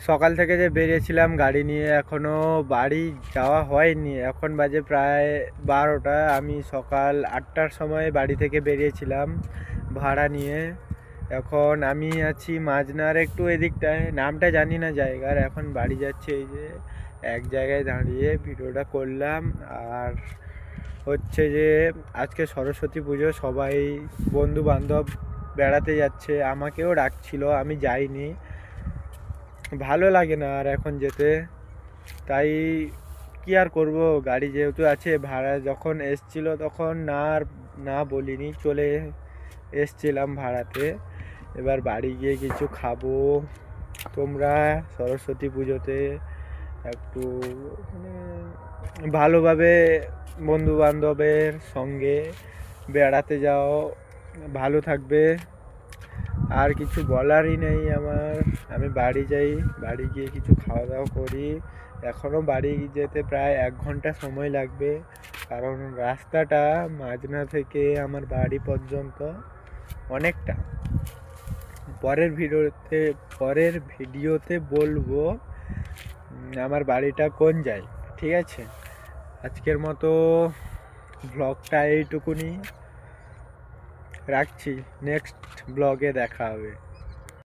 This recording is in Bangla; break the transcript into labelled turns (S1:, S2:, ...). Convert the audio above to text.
S1: সকাল থেকে যে বেরিয়েছিলাম গাড়ি নিয়ে, এখনও বাড়ি যাওয়া হয়নি। এখন বাজে প্রায় 12টা। আমি সকাল 8টার সময় বাড়ি থেকে বেরিয়েছিলাম ভাড়া নিয়ে। এখন আমি আছি মাঝনার একটু এদিকটায়, নামটা জানি না জায়গার। এখন বাড়ি যাচ্ছি, এই যে এক জায়গায় দাঁড়িয়ে ভিডিওটা করলাম। আর হচ্ছে যে আজকে সরস্বতী পুজো, সবাই বন্ধু বান্ধব বেড়াতে যাচ্ছে, আমাকেও ডাকছিল, আমি যাইনি, ভালো লাগে না আর এখন যেতে। তাই কি আর করব, গাড়ি যেহেতু আছে, ভাড়া যখন এসছিল তখন না বলিনি, চলে এসছিলাম ভাড়াতে। এবার বাড়ি গিয়ে কিছু খাবো। তোমরা সরস্বতী পুজোতে একটু মানে ভালোভাবে বন্ধু বান্ধবের সঙ্গে বেড়াতে যাও, ভালো থাকবে। আর কিছু বলারই নেই আমার। আমি বাড়ি যাই, বাড়ি গিয়ে কিছু খাওয়া দাওয়া করি। এখনও বাড়ি যেতে প্রায় 1 ঘন্টা সময় লাগবে, কারণ রাস্তাটা মাঝনা থেকে আমার বাড়ি পর্যন্ত অনেকটা। পরের ভিডিওতে বলবো আমার বাড়িটা কোন জায়গায়। ঠিক আছে, আজকের মতো ব্লগটা এইটুকুনি রাখছি, নেক্সট ব্লগে দেখা হবে।